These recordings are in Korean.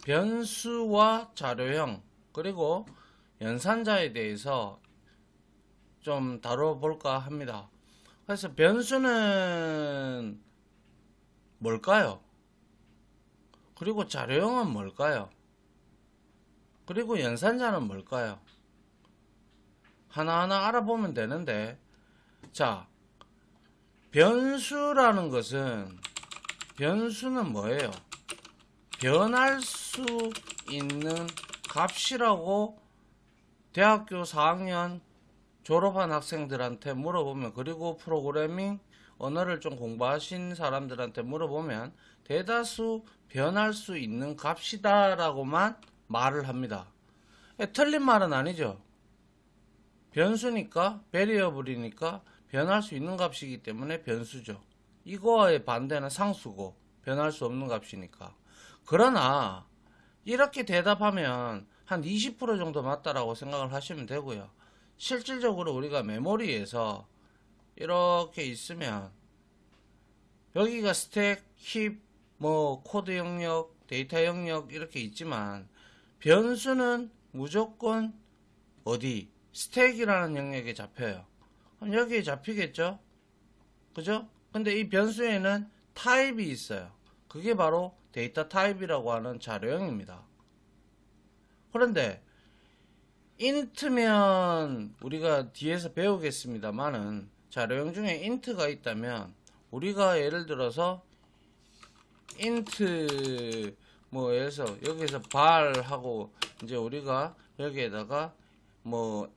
변수와 자료형 그리고 연산자에 대해서 좀 다뤄볼까 합니다. 그래서 변수는 뭘까요? 그리고 자료형은 뭘까요? 그리고 연산자는 뭘까요? 하나하나 알아보면 되는데, 자, 변수라는 변수는 뭐예요? 변할 수 있는 값이라고 대학교 4학년 졸업한 학생들한테 물어보면, 그리고 프로그래밍 언어를 좀 공부하신 사람들한테 물어보면 대다수 변할 수 있는 값이다 라고만 말을 합니다. 틀린 말은 아니죠. 변수니까, 베리어블이니까 변할 수 있는 값이기 때문에 변수죠. 이거의 반대는 상수고 변할 수 없는 값이니까. 그러나 이렇게 대답하면 한 20% 정도 맞다라고 생각을 하시면 되고요. 실질적으로 우리가 메모리에서 이렇게 있으면 여기가 스택, 힙, 코드 영역, 데이터 영역 이렇게 있지만 변수는 무조건 어디? 스택이라는 영역에 잡혀요. 그럼 여기에 잡히겠죠? 그죠? 근데 이 변수에는 타입이 있어요. 그게 바로 데이터 타입이라고 하는 자료형입니다. 그런데 int면 우리가 뒤에서 배우겠습니다만은 자료형 중에 int가 있다면 우리가 예를 들어서 int 예를 들어서 여기서 발하고 이제 우리가 여기에다가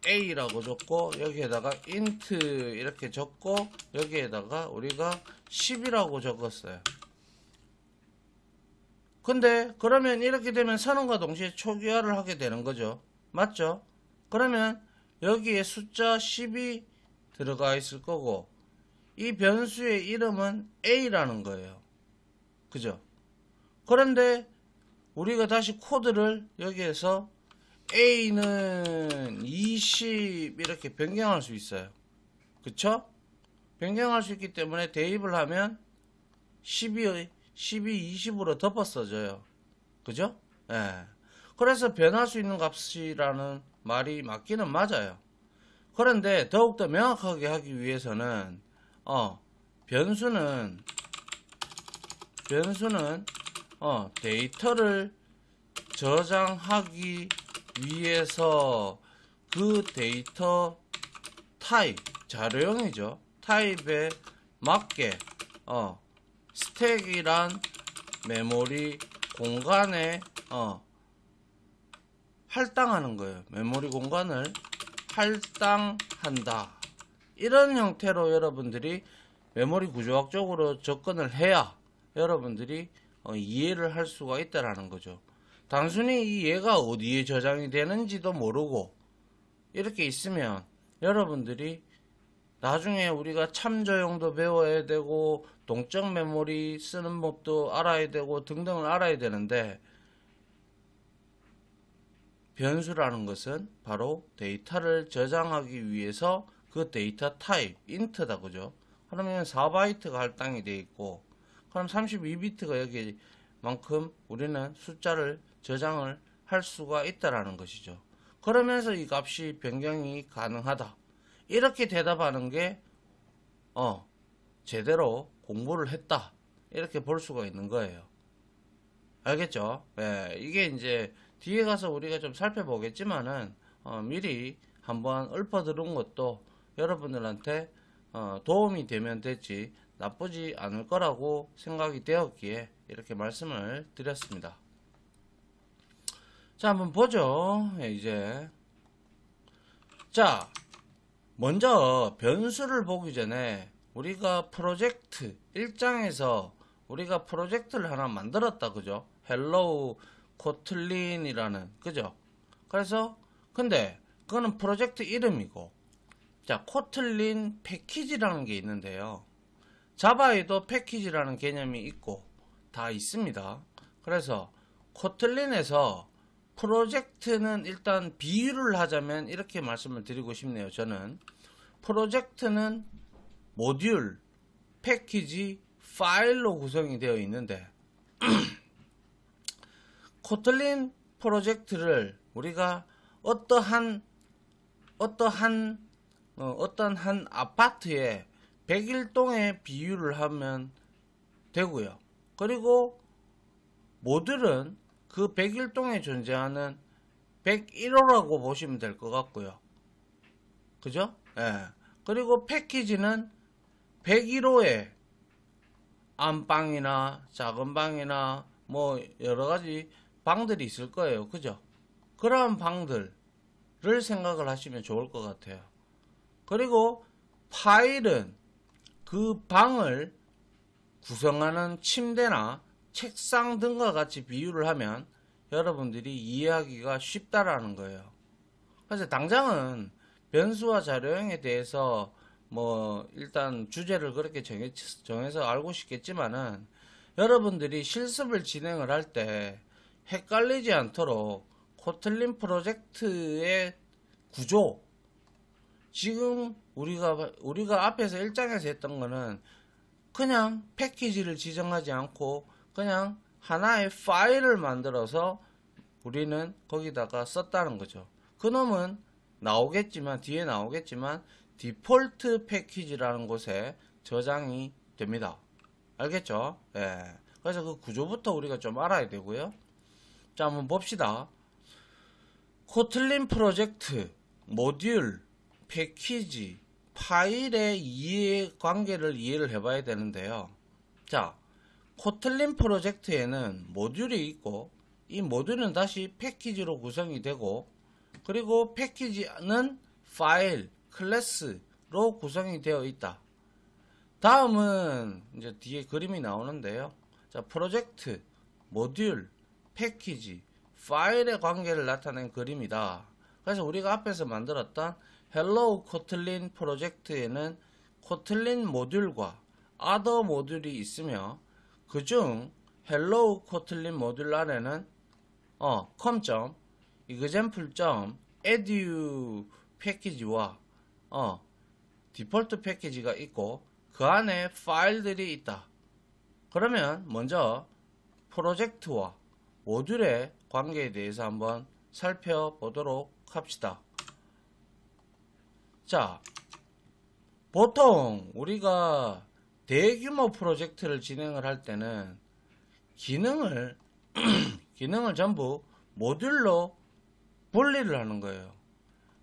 A라고 적고 여기에다가 int 이렇게 적고 여기에다가 우리가 10이라고 적었어요. 근데 그러면 이렇게 되면 선언과 동시에 초기화를 하게 되는 거죠. 맞죠? 그러면 여기에 숫자 10이 들어가 있을 거고 이 변수의 이름은 A라는 거예요. 그죠? 그런데 우리가 다시 코드를 여기에서 A는 20 이렇게 변경할 수 있어요. 그쵸? 변경할 수 있기 때문에 대입을 하면 10이 20으로 덮어 써져요. 그죠? 예. 그래서 변할 수 있는 값이라는 말이 맞기는 맞아요. 그런데 더욱더 명확하게 하기 위해서는 변수는 데이터를 저장하기 위해서 그 데이터 타입, 자료형이죠. 타입에 맞게 스택이란 메모리 공간에 할당하는 거예요. 메모리 공간을 할당한다. 이런 형태로 여러분들이 메모리 구조학적으로 접근을 해야 여러분들이 이해를 할 수가 있다라는 거죠. 단순히 이 얘가 어디에 저장이 되는지도 모르고 이렇게 있으면 여러분들이 나중에 우리가 참조용도 배워야 되고 동적 메모리 쓰는 법도 알아야 되고 등등을 알아야 되는데 변수라는 것은 바로 데이터를 저장하기 위해서 그 데이터 타입, int다 그죠? 그러면 4바이트가 할당이 되어 있고 그럼 32비트가 여기만큼 우리는 숫자를 저장을 할 수가 있다라는 것이죠. 그러면서 이 값이 변경이 가능하다. 이렇게 대답하는 게 제대로 공부를 했다. 이렇게 볼 수가 있는 거예요. 알겠죠? 네, 이게 이제 뒤에 가서 우리가 좀 살펴보겠지만은 미리 한번 읊어두는 것도 여러분들한테 도움이 되면 됐지 나쁘지 않을 거라고 생각이 되었기에 이렇게 말씀을 드렸습니다. 자, 한번 보죠. 이제 자, 먼저 변수를 보기 전에 우리가 프로젝트 1장에서 우리가 프로젝트를 하나 만들었다 그죠? 헬로우 코틀린이라는 그죠? 그래서 근데 그거는 프로젝트 이름이고 자, 코틀린 패키지라는 게 있는데요. 자바에도 패키지라는 개념이 있고 다 있습니다. 그래서 코틀린에서 프로젝트는 일단 비유를 하자면 이렇게 말씀을 드리고 싶네요. 저는 프로젝트는 모듈, 패키지, 파일로 구성이 되어 있는데 코틀린 프로젝트를 우리가 어떤 한 아파트에 101동에 비유를 하면 되고요. 그리고 모듈은 그 101동에 존재하는 101호라고 보시면 될 것 같고요. 그죠? 예. 그리고 패키지는 101호에 안방이나 작은 방이나 뭐 여러가지 방들이 있을 거예요. 그죠? 그런 방들을 생각을 하시면 좋을 것 같아요. 그리고 파일은 그 방을 구성하는 침대나 책상 등과 같이 비유를 하면 여러분들이 이해하기가 쉽다라는 거예요. 그래서 당장은 변수와 자료형에 대해서 뭐 일단 주제를 그렇게 정해서 알고 싶겠지만은 여러분들이 실습을 진행을 할 때 헷갈리지 않도록 코틀린 프로젝트의 구조, 지금 우리가 앞에서 1장에서 했던 거는 그냥 패키지를 지정하지 않고 그냥 하나의 파일을 만들어서 우리는 거기다가 썼다는 거죠. 그놈은 뒤에 나오겠지만 디폴트 패키지라는 곳에 저장이 됩니다. 알겠죠? 예. 그래서 그 구조부터 우리가 좀 알아야 되고요. 자, 한번 봅시다. 코틀린 프로젝트, 모듈, 패키지, 파일의 이해관계를 이해를 해봐야 되는데요. 자, 코틀린 프로젝트에는 모듈이 있고 이 모듈은 다시 패키지로 구성이 되고 그리고 패키지는 파일, 클래스로 구성이 되어 있다. 다음은 이제 뒤에 그림이 나오는데요. 자, 프로젝트, 모듈, 패키지, 파일의 관계를 나타낸 그림이다. 그래서 우리가 앞에서 만들었던 헬로우 코틀린 프로젝트에는 코틀린 모듈과 other 모듈이 있으며 그중 헬로우 코틀린 모듈 안에는 com.example.edu 패키지와 디폴트 패키지가 있고 그 안에 파일들이 있다. 그러면 먼저 프로젝트와 모듈의 관계에 대해서 한번 살펴보도록 합시다. 자, 보통 우리가 대규모 프로젝트를 진행을 할 때는 기능을 전부 모듈로 분리를 하는 거예요.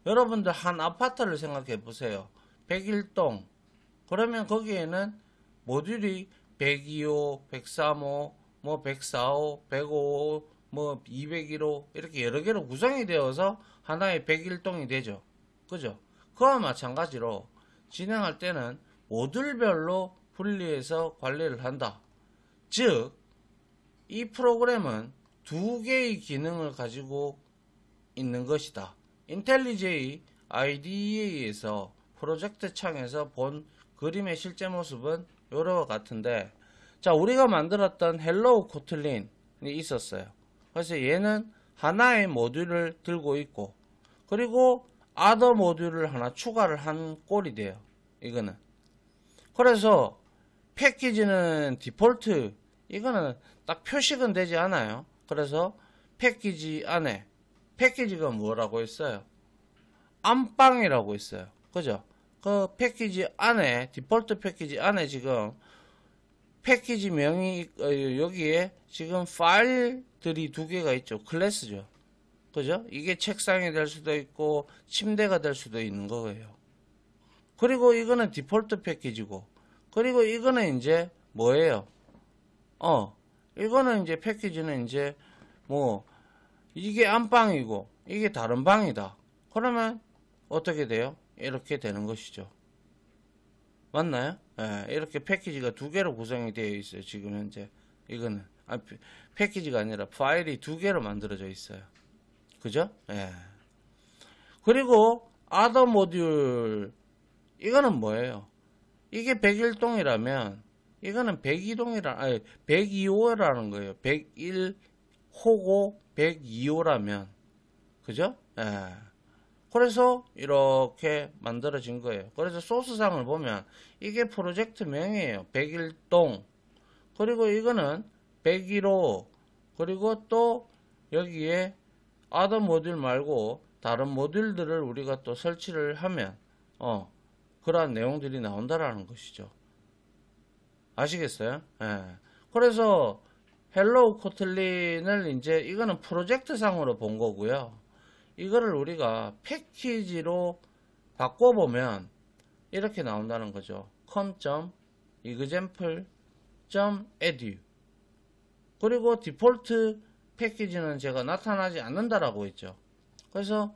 여러분들 한 아파트를 생각해 보세요. 101동. 그러면 거기에는 모듈이 102호, 103호, 뭐 104호, 105호, 뭐 201호 이렇게 여러 개로 구성이 되어서 하나의 101동이 되죠. 그죠? 그와 마찬가지로 진행할 때는 모듈별로 분리해서 관리를 한다. 즉, 이 프로그램은 두 개의 기능을 가지고 있는 것이다. 인텔리제이 IDE에서 프로젝트 창에서 본 그림의 실제 모습은 이와 같은데, 자, 우리가 만들었던 헬로우 코틀린이 있었어요. 그래서 얘는 하나의 모듈을 들고 있고, 그리고 other 모듈을 하나 추가를 한 꼴이 돼요. 이거는. 그래서 패키지는 디폴트, 이거는 딱 표식은 되지 않아요. 그래서 패키지 안에, 패키지가 뭐라고 했어요? 안방이라고 했어요. 그죠? 그 패키지 안에, 디폴트 패키지 안에 지금 패키지 명이 여기에 지금 파일들이 두 개가 있죠. 클래스죠. 그죠? 이게 책상이 될 수도 있고 침대가 될 수도 있는 거예요. 그리고 이거는 디폴트 패키지고, 그리고 이거는 이제 뭐예요? 이거는 이제 패키지는 이제 뭐 이게 안방이고 이게 다른 방이다. 그러면 어떻게 돼요? 이렇게 되는 것이죠. 맞나요? 예, 이렇게 패키지가 두 개로 구성이 되어 있어요. 지금 현재 이거는 패키지가 아니라 파일이 두 개로 만들어져 있어요. 그죠? 예. 그리고 other 모듈, 이거는 뭐예요? 이게 101동이라면 이거는 102호라는 거예요. 101호고 102호라면 그죠? 예. 그래서 이렇게 만들어진 거예요. 그래서 소스상을 보면 이게 프로젝트 명이에요. 101동. 그리고 이거는 101호. 그리고 또 여기에 other 모듈 말고 다른 모듈들을 우리가 또 설치를 하면 그러한 내용들이 나온다라는 것이죠. 아시겠어요? 예. 그래서 헬로우 코틀린을 이제 이거는 프로젝트 상으로 본 거고요. 이거를 우리가 패키지로 바꿔보면 이렇게 나온다는 거죠. com.example.edu 그리고 디폴트 패키지는 제가 나타나지 않는다라고 했죠. 그래서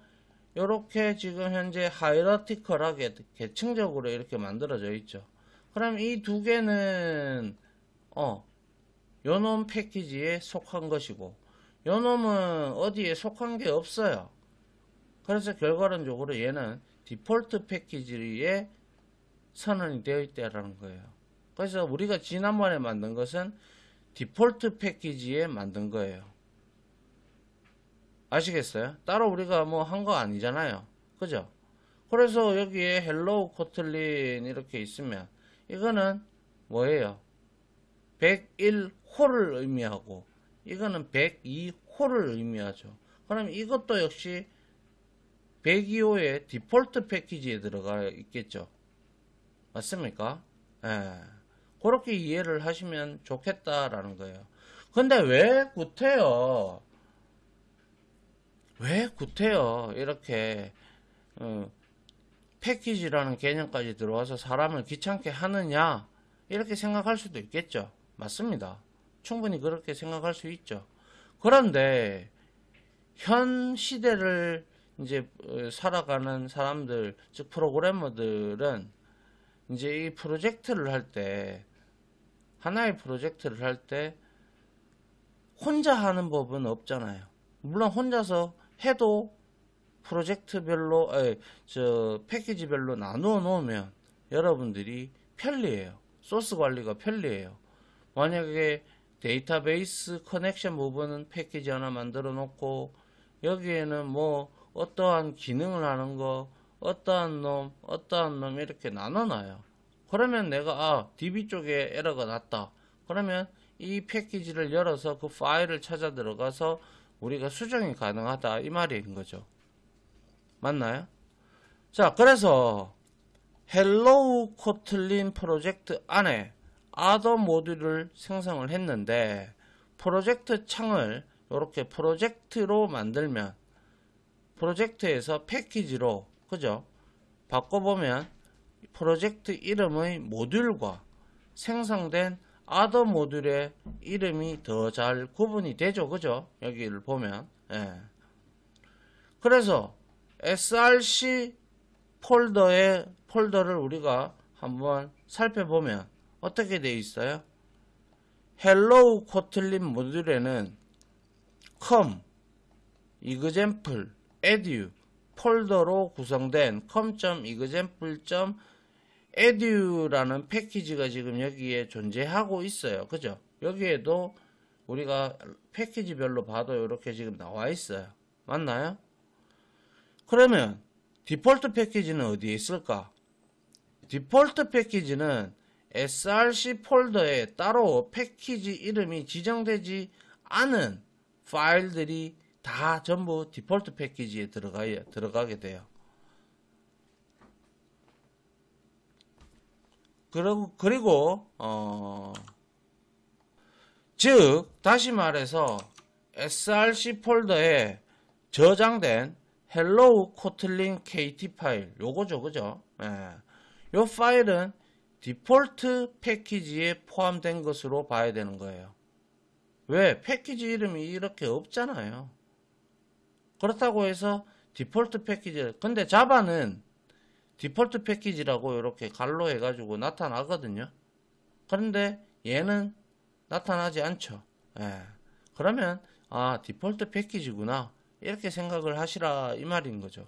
이렇게 지금 현재 하이라티컬하게 계층적으로 이렇게 만들어져 있죠. 그럼 이 두 개는 요놈 패키지에 속한 것이고 요놈은 어디에 속한 게 없어요. 그래서 결과론적으로 얘는 디폴트 패키지에 선언이 되어 있다라는 거예요. 그래서 우리가 지난번에 만든 것은 디폴트 패키지에 만든 거예요. 아시겠어요? 따로 우리가 뭐 한 거 아니잖아요. 그죠? 그래서 여기에 헬로우 코틀린 이렇게 있으면 이거는 뭐예요? 101호를 의미하고 이거는 102호를 의미하죠. 그럼 이것도 역시 102호의 디폴트 패키지에 들어가 있겠죠. 맞습니까? 예. 그렇게 이해를 하시면 좋겠다라는 거예요. 근데 왜 구태여 이렇게 패키지라는 개념까지 들어와서 사람을 귀찮게 하느냐 이렇게 생각할 수도 있겠죠. 맞습니다. 충분히 그렇게 생각할 수 있죠. 그런데 현 시대를 이제 살아가는 사람들, 즉 프로그래머들은 이제 이 프로젝트를 할 때, 하나의 프로젝트를 할 때 혼자 하는 법은 없잖아요. 물론 혼자서 해도 프로젝트별로 패키지별로 나누어 놓으면 여러분들이 편리해요. 소스 관리가 편리해요. 만약에 데이터베이스 커넥션 부분은 패키지 하나 만들어 놓고 여기에는 뭐 어떠한 기능을 하는 거 어떠한 놈 이렇게 나눠 놔요. 그러면 내가 DB 쪽에 에러가 났다. 그러면 이 패키지를 열어서 그 파일을 찾아 들어가서 우리가 수정이 가능하다 이 말인 거죠. 맞나요? 자, 그래서 헬로우 코틀린 프로젝트 안에 other 모듈을 생성을 했는데 프로젝트 창을 이렇게 프로젝트로 만들면 프로젝트에서 패키지로 그죠? 바꿔보면 프로젝트 이름의 모듈과 생성된 other 모듈의 이름이 더 잘 구분이 되죠. 그죠? 여기를 보면 그래서 src 폴더를 우리가 한번 살펴보면 어떻게 되어 있어요? 헬로우 코틀린 모듈에는 com, example, edu 폴더로 구성된 com.example.edu라는 패키지가 지금 여기에 존재하고 있어요. 그죠? 여기에도 우리가 패키지별로 봐도 이렇게 지금 나와 있어요. 맞나요? 그러면 디폴트 패키지는 어디에 있을까? 디폴트 패키지는 src 폴더에 따로 패키지 이름이 지정되지 않은 파일들이 다 전부 디폴트 패키지에 들어가게 돼요. 그리고 즉 다시 말해서 src 폴더에 저장된 hello kotlin kt 파일 요거죠. 그죠? 요 파일은 디폴트 패키지에 포함된 것으로 봐야 되는 거예요. 왜? 패키지 이름이 이렇게 없잖아요. 그렇다고 해서 디폴트 패키지, 근데 자바는 디폴트 패키지라고 이렇게 갈로 해가지고 나타나거든요. 그런데 얘는 나타나지 않죠. 그러면 디폴트 패키지구나 이렇게 생각을 하시라 이 말인 거죠.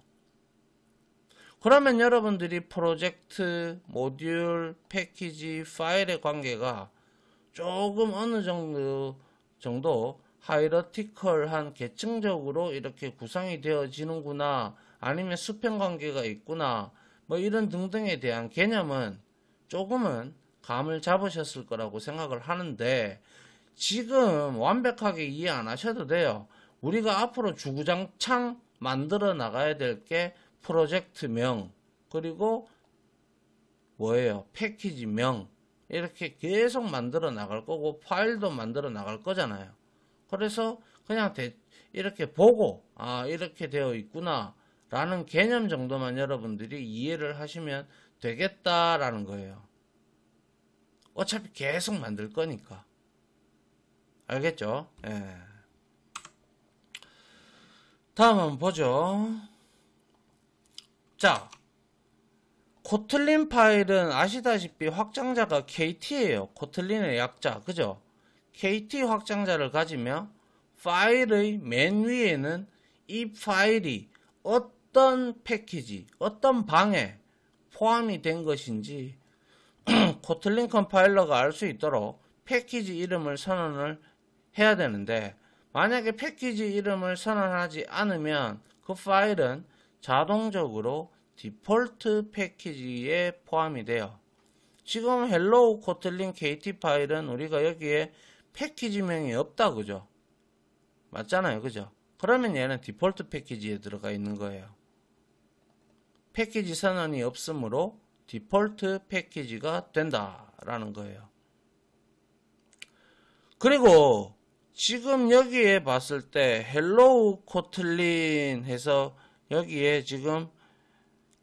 그러면 여러분들이 프로젝트, 모듈, 패키지, 파일의 관계가 조금 어느 정도 하이러티컬한 계층적으로 이렇게 구성이 되어지는구나, 아니면 수평 관계가 있구나, 뭐 이런 등등에 대한 개념은 조금은 감을 잡으셨을 거라고 생각을 하는데 지금 완벽하게 이해 안 하셔도 돼요. 우리가 앞으로 주구장창 만들어 나가야 될 게 프로젝트명, 그리고 뭐예요? 패키지명, 이렇게 계속 만들어 나갈 거고 파일도 만들어 나갈 거잖아요. 그래서 그냥 이렇게 보고 이렇게 되어 있구나 라는 개념 정도만 여러분들이 이해를 하시면 되겠다라는 거예요. 어차피 계속 만들 거니까. 알겠죠? 예. 다음 한번 보죠. 자, 코틀린 파일은 아시다시피 확장자가 KT예요. 코틀린의 약자, 그죠? KT 확장자를 가지며 파일의 맨 위에는 이 파일이 어떤 패키지, 어떤 방에 포함이 된 것인지 코틀린 컴파일러가 알 수 있도록 패키지 이름을 선언을 해야 되는데, 만약에 패키지 이름을 선언하지 않으면 그 파일은 자동적으로 디폴트 패키지에 포함이 돼요. 지금 헬로우 코틀린 KT 파일은 우리가 여기에 패키지명이 없다, 그죠? 맞잖아요, 그죠? 그러면 얘는 디폴트 패키지에 들어가 있는 거예요. 패키지 선언이 없으므로 디폴트 패키지가 된다라는 거예요. 그리고 지금 여기에 봤을 때 헬로우 코틀린 해서 여기에 지금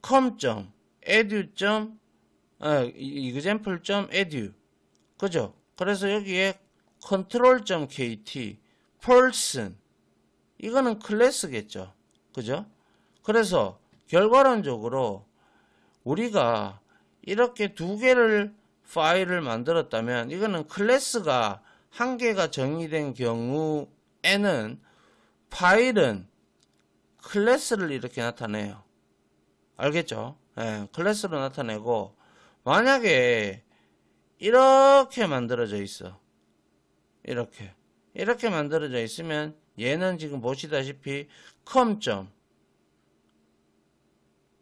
com.edu.example.edu 그죠? 그래서 여기에 control.kt person 이거는 클래스겠죠. 그죠? 그래서 결과론적으로 우리가 이렇게 두 개를 파일을 만들었다면 이거는 클래스가 한 개가 정의된 경우에는 파일은 클래스를 이렇게 나타내요. 알겠죠? 예, 클래스로 나타내고, 만약에 이렇게 만들어져 있어. 이렇게 만들어져 있으면 얘는 지금 보시다시피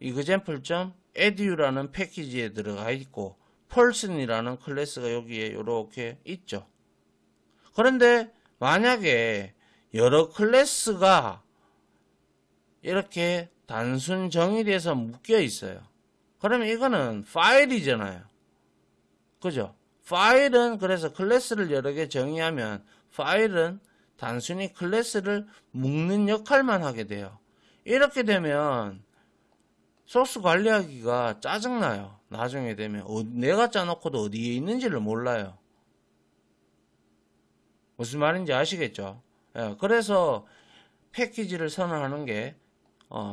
com.example.edu라는 패키지에 들어가 있고 person이라는 클래스가 여기에 이렇게 있죠. 그런데 만약에 여러 클래스가 이렇게 단순 정의돼서 묶여 있어요. 그러면 이거는 파일이잖아요. 그죠? 파일은 그래서 클래스를 여러 개 정의하면 파일은 단순히 클래스를 묶는 역할만 하게 돼요. 이렇게 되면 소스 관리하기가 짜증나요. 나중에 되면 내가 짜놓고도 어디에 있는지를 몰라요. 무슨 말인지 아시겠죠? 예, 그래서 패키지를 선언하는 게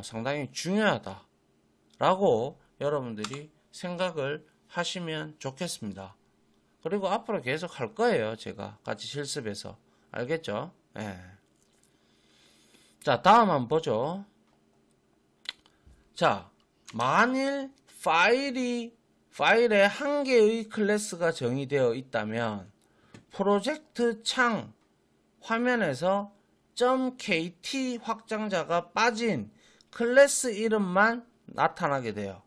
상당히 중요하다라고 여러분들이 생각을 하시면 좋겠습니다. 그리고 앞으로 계속 할 거예요. 제가 같이 실습해서. 알겠죠? 예. 자, 다음 한번 보죠. 자, 만일 파일에 한 개의 클래스가 정의되어 있다면 프로젝트 창 화면에서 .kt 확장자가 빠진 클래스 이름만 나타나게 돼요.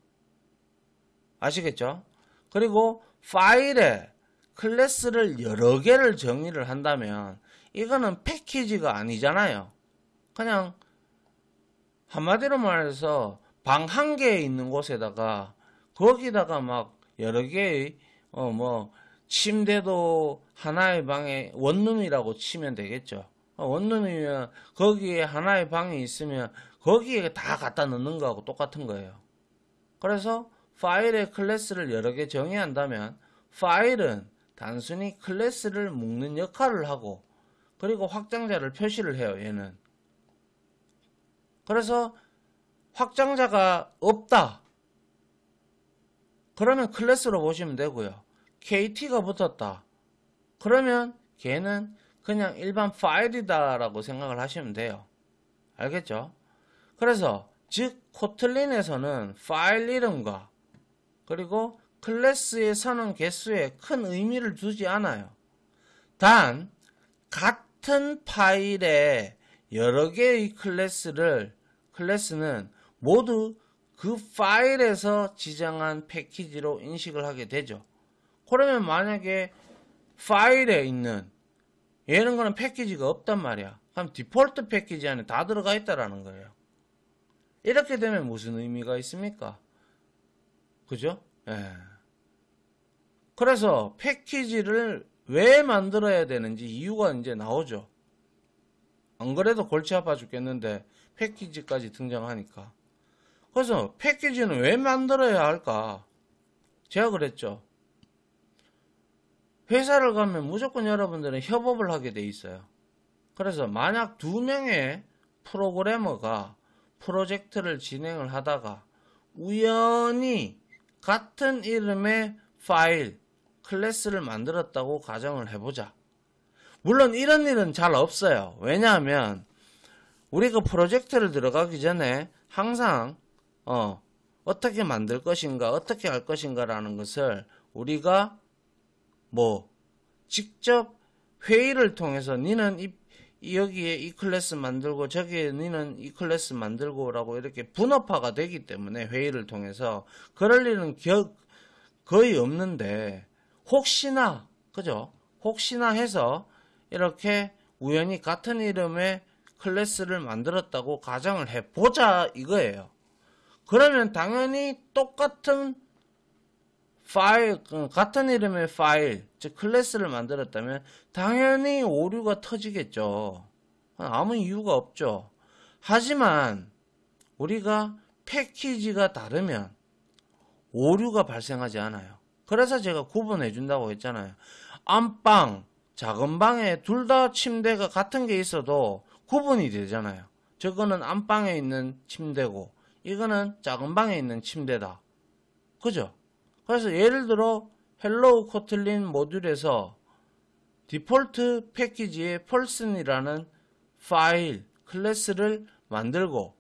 아시겠죠? 그리고 파일에 클래스를 여러 개를 정의를 한다면 이거는 패키지가 아니잖아요. 그냥 한마디로 말해서 방 한 개에 있는 곳에다가 거기다가 막 여러 개의 침대도 하나의 방에 원룸이라고 치면 되겠죠. 원룸이면 거기에 하나의 방이 있으면 거기에 다 갖다 넣는 거하고 똑같은 거예요. 그래서 파일의 클래스를 여러 개 정의한다면 파일은 단순히 클래스를 묶는 역할을 하고 그리고 확장자를 표시를 해요. 얘는. 그래서 확장자가 없다. 그러면 클래스로 보시면 되고요. KT가 붙었다. 그러면 걔는 그냥 일반 파일이다 라고 생각을 하시면 돼요. 알겠죠? 그래서 즉 코틀린에서는 파일 이름과 그리고 클래스의 선언 개수에 큰 의미를 두지 않아요. 단 같은 파일에 여러 개의 클래스는 모두 그 파일에서 지정한 패키지로 인식을 하게 되죠. 그러면 만약에 파일에 있는 얘는 거는 패키지가 없단 말이야. 그럼 디폴트 패키지 안에 다 들어가 있다라는 거예요. 이렇게 되면 무슨 의미가 있습니까? 그죠? 예. 그래서 패키지를 왜 만들어야 되는지 이유가 이제 나오죠. 안 그래도 골치 아파 죽겠는데 패키지까지 등장하니까. 그래서 패키지는 왜 만들어야 할까? 제가 그랬죠. 회사를 가면 무조건 여러분들은 협업을 하게 돼 있어요. 그래서 만약 2명의 프로그래머가 프로젝트를 진행을 하다가 우연히 같은 이름의 파일, 클래스를 만들었다고 가정을 해보자. 물론 이런 일은 잘 없어요. 왜냐하면 우리가 프로젝트를 들어가기 전에 항상 어떻게 만들 것인가, 어떻게 할 것인가 라는 것을 우리가 직접 회의를 통해서 니는 여기에 이 클래스 만들고 저기에 니는 이 클래스 만들고 라고 이렇게 분업화가 되기 때문에 회의를 통해서 그럴 일은 거의 없는데 혹시나 그죠? 혹시나 해서 이렇게 우연히 같은 이름의 클래스를 만들었다고 가정을 해보자 이거예요. 그러면 당연히 똑같은 파일, 같은 이름의 파일, 즉 클래스를 만들었다면 당연히 오류가 터지겠죠. 아무 이유가 없죠. 하지만 우리가 패키지가 다르면 오류가 발생하지 않아요. 그래서 제가 구분해 준다고 했잖아요. 안방, 작은 방에 둘 다 침대가 같은 게 있어도 구분이 되잖아요. 저거는 안방에 있는 침대고 이거는 작은 방에 있는 침대다. 그죠? 그래서 예를 들어 헬로우 코틀린 모듈에서 디폴트 패키지의 펄슨이라는 파일 클래스를 만들고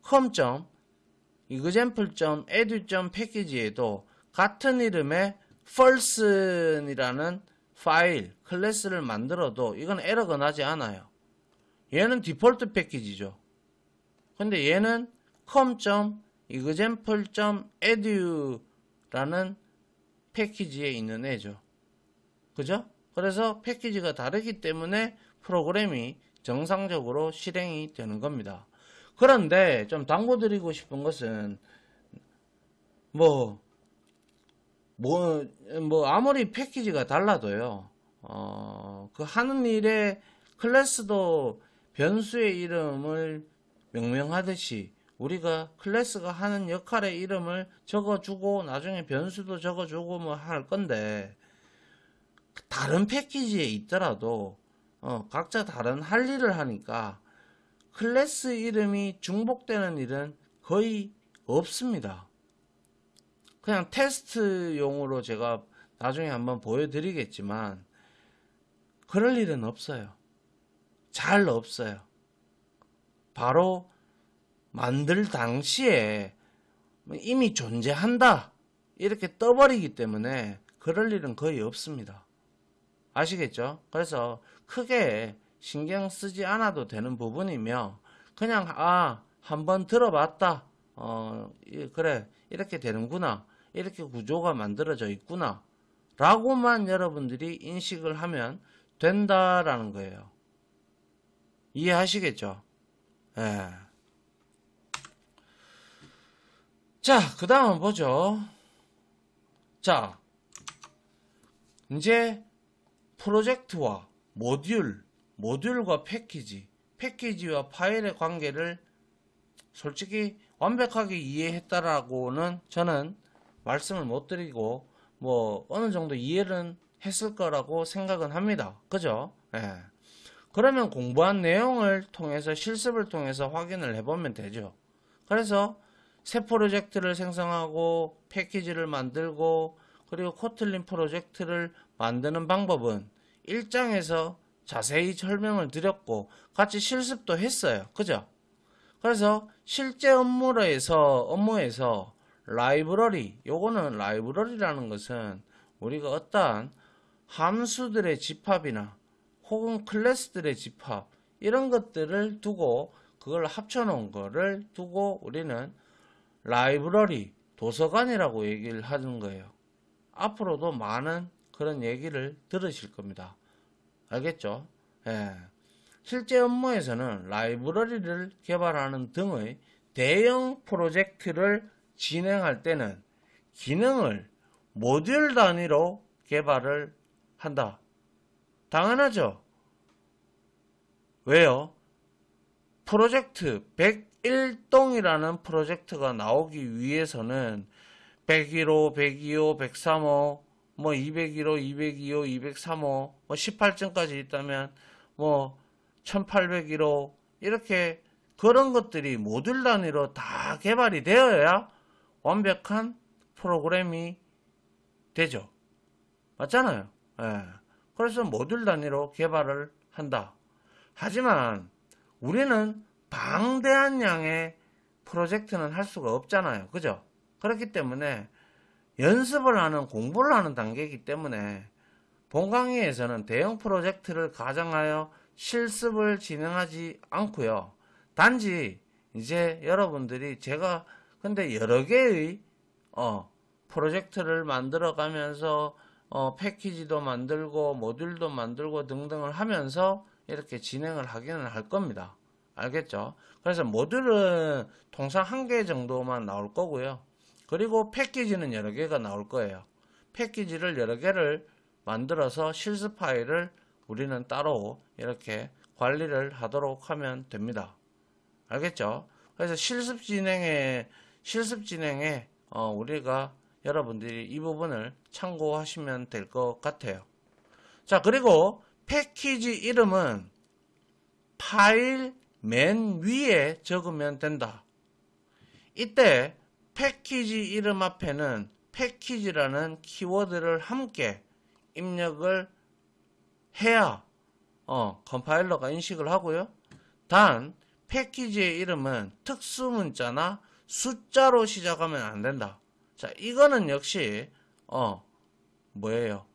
com.example.edu.package에도 같은 이름의 펄슨이라는 파일 클래스를 만들어도 이건 에러가 나지 않아요. 얘는 디폴트 패키지죠. 근데 얘는 com.example.edu 라는 패키지에 있는 애죠. 그죠? 그래서 패키지가 다르기 때문에 프로그램이 정상적으로 실행이 되는 겁니다. 그런데 좀 당부드리고 싶은 것은 아무리 패키지가 달라도요. 그 하는 일의 클래스도 변수의 이름을 명명하듯이 우리가 클래스가 하는 역할의 이름을 적어주고 나중에 변수도 적어주고 할 건데 다른 패키지에 있더라도 각자 다른 할 일을 하니까 클래스 이름이 중복되는 일은 거의 없습니다. 그냥 테스트용으로 제가 나중에 한번 보여드리겠지만 그럴 일은 없어요. 잘 없어요. 바로 만들 당시에 이미 존재한다 이렇게 떠버리기 때문에 그럴 일은 거의 없습니다. 아시겠죠? 그래서 크게 신경 쓰지 않아도 되는 부분이며 그냥 한번 들어봤다. 그래 이렇게 되는구나. 이렇게 구조가 만들어져 있구나. 라고만 여러분들이 인식을 하면 된다라는 거예요. 이해하시겠죠? 예. 자, 그 다음 보죠. 자, 이제 프로젝트와 모듈과 패키지와 파일의 관계를 솔직히 완벽하게 이해했다라고는 저는 말씀을 못 드리고 어느 정도 이해는 했을 거라고 생각은 합니다. 그죠? 예. 그러면 공부한 내용을 통해서 실습을 통해서 확인을 해보면 되죠. 그래서 새 프로젝트를 생성하고 패키지를 만들고 그리고 코틀린 프로젝트를 만드는 방법은 1장에서 자세히 설명을 드렸고 같이 실습도 했어요. 그죠? 그래서 실제 업무에서 라이브러리, 요거는 라이브러리라는 것은 우리가 어떠한 함수들의 집합이나 혹은 클래스들의 집합 이런 것들을 두고 그걸 합쳐놓은 거를 두고 우리는 라이브러리, 도서관이라고 얘기를 하는 거예요. 앞으로도 많은 그런 얘기를 들으실 겁니다. 알겠죠? 예. 실제 업무에서는 라이브러리를 개발하는 등의 대형 프로젝트를 진행할 때는 기능을 모듈 단위로 개발을 한다. 당연하죠. 왜요? 프로젝트 101동이라는 프로젝트가 나오기 위해서는 101호, 102호, 103호, 뭐 201호, 202호, 203호, 뭐 18층까지 있다면 뭐 1801호 이렇게 그런 것들이 모듈 단위로 다 개발이 되어야 완벽한 프로그램이 되죠. 맞잖아요. 예. 그래서 모듈 단위로 개발을 한다. 하지만 우리는 방대한 양의 프로젝트는 할 수가 없잖아요. 그죠? 그렇기 때문에 연습을 하는, 공부를 하는 단계이기 때문에 본 강의에서는 대형 프로젝트를 가정하여 실습을 진행하지 않고요. 단지 이제 여러분들이 제가 근데 여러 개의 프로젝트를 만들어 가면서 패키지도 만들고 모듈도 만들고 등등을 하면서 이렇게 진행을 하기는 할 겁니다. 알겠죠? 그래서 모듈은 통상 한 개 정도만 나올 거고요. 그리고 패키지는 여러 개가 나올 거예요. 패키지를 여러 개를 만들어서 실습 파일을 우리는 따로 이렇게 관리를 하도록 하면 됩니다. 알겠죠? 그래서 실습 진행에 우리가 여러분들이 이 부분을 참고하시면 될 것 같아요. 자, 그리고 패키지 이름은 파일 맨 위에 적으면 된다. 이때 패키지 이름 앞에는 패키지라는 키워드를 함께 입력을 해야 컴파일러가 인식을 하고요. 단 패키지의 이름은 특수문자나 숫자로 시작하면 안 된다. 자, 이거는 역시 뭐예요?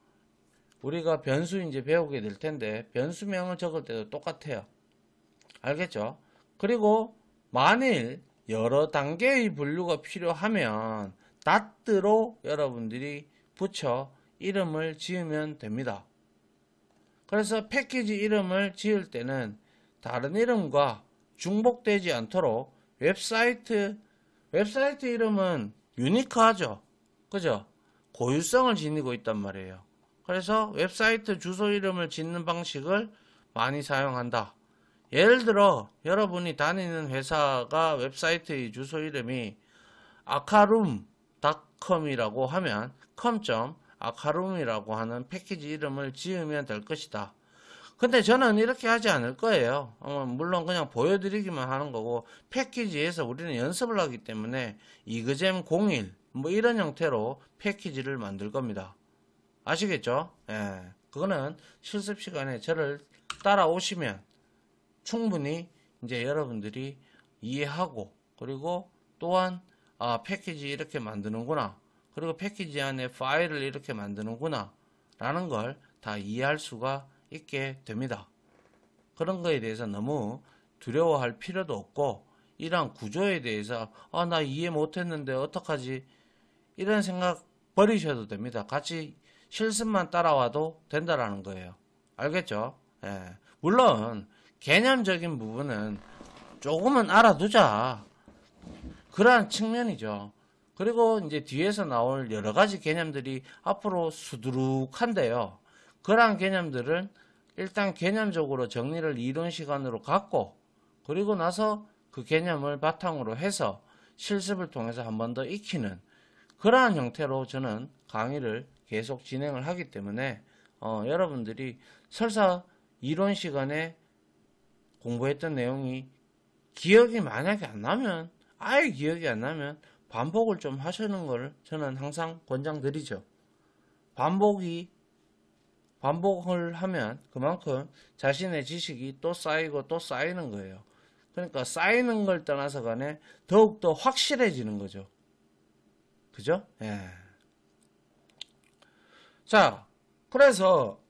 우리가 변수 이제 배우게 될 텐데 변수명을 적을 때도 똑같아요. 알겠죠? 그리고 만일 여러 단계의 분류가 필요하면 닷으로 여러분들이 붙여 이름을 지으면 됩니다. 그래서 패키지 이름을 지을 때는 다른 이름과 중복되지 않도록 웹사이트 이름은 유니크하죠. 그죠? 고유성을 지니고 있단 말이에요. 그래서 웹사이트 주소 이름을 짓는 방식을 많이 사용한다. 예를 들어 여러분이 다니는 회사가 웹사이트의 주소 이름이 akaroom.com이라고 하면 com.akaroom이라고 하는 패키지 이름을 지으면 될 것이다. 근데 저는 이렇게 하지 않을 거예요. 물론 그냥 보여드리기만 하는 거고 패키지에서 우리는 연습을 하기 때문에 이그잼 01 뭐 이런 형태로 패키지를 만들 겁니다. 아시겠죠? 예. 그거는 실습 시간에 저를 따라오시면 충분히 이제 여러분들이 이해하고 그리고 또한 패키지 이렇게 만드는구나. 그리고 패키지 안에 파일을 이렇게 만드는구나. 라는 걸 다 이해할 수가 있게 됩니다. 그런 거에 대해서 너무 두려워할 필요도 없고 이러한 구조에 대해서 나 이해 못했는데 어떡하지? 이런 생각 버리셔도 됩니다. 같이 실습만 따라와도 된다라는 거예요. 알겠죠? 예. 물론 개념적인 부분은 조금은 알아두자. 그러한 측면이죠. 그리고 이제 뒤에서 나올 여러 가지 개념들이 앞으로 수두룩한데요. 그러한 개념들은 일단 개념적으로 정리를 이론 시간으로 갖고 그리고 나서 그 개념을 바탕으로 해서 실습을 통해서 한 번 더 익히는 그러한 형태로 저는 강의를 계속 진행을 하기 때문에 여러분들이 설사 이론 시간에 공부했던 내용이 기억이 만약에 안 나면 아예 기억이 안 나면 반복을 좀 하시는 걸 저는 항상 권장드리죠. 반복을 하면 그만큼 자신의 지식이 또 쌓이고 또 쌓이는 거예요. 그러니까 쌓이는 걸 떠나서 간에 더욱더 확실해지는 거죠. 그죠? 예. 자, 그래서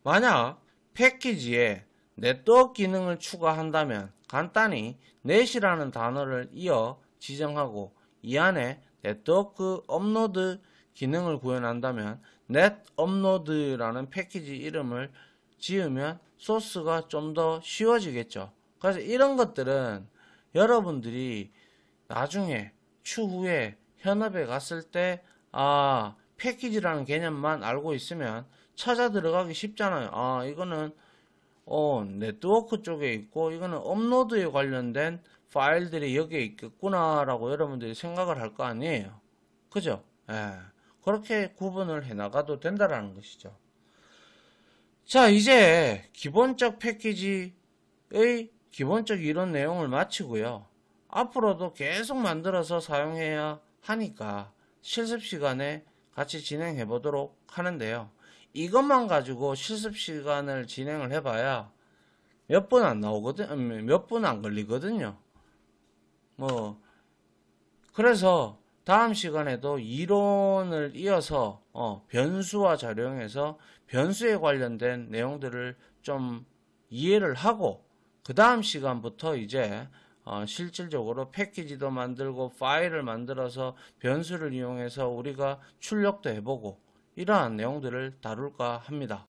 만약 패키지에 네트워크 기능을 추가한다면 간단히 넷이라는 단어를 이어 지정하고 이 안에 네트워크 업로드 기능을 구현한다면 넷 업로드라는 패키지 이름을 지으면 소스가 좀 더 쉬워지겠죠. 그래서 이런 것들은 여러분들이 나중에 추후에 현업에 갔을 때 패키지라는 개념만 알고 있으면 찾아 들어가기 쉽잖아요. 이거는 네트워크 쪽에 있고 이거는 업로드에 관련된 파일들이 여기에 있겠구나 라고 여러분들이 생각을 할 거 아니에요. 그죠? 예. 그렇게 구분을 해 나가도 된다라는 것이죠. 자, 이제 기본적 패키지의 기본적 이론 내용을 마치고요. 앞으로도 계속 만들어서 사용해야 하니까 실습 시간에 같이 진행해 보도록 하는데요. 이것만 가지고 실습 시간을 진행을 해봐야 몇 분 안 나오거든, 몇 분 안 걸리거든요. 그래서 다음 시간에도 이론을 이어서 변수와 작용해서 변수에 관련된 내용들을 좀 이해를 하고 그 다음 시간부터 이제 실질적으로 패키지도 만들고 파일을 만들어서 변수를 이용해서 우리가 출력도 해보고 이러한 내용들을 다룰까 합니다.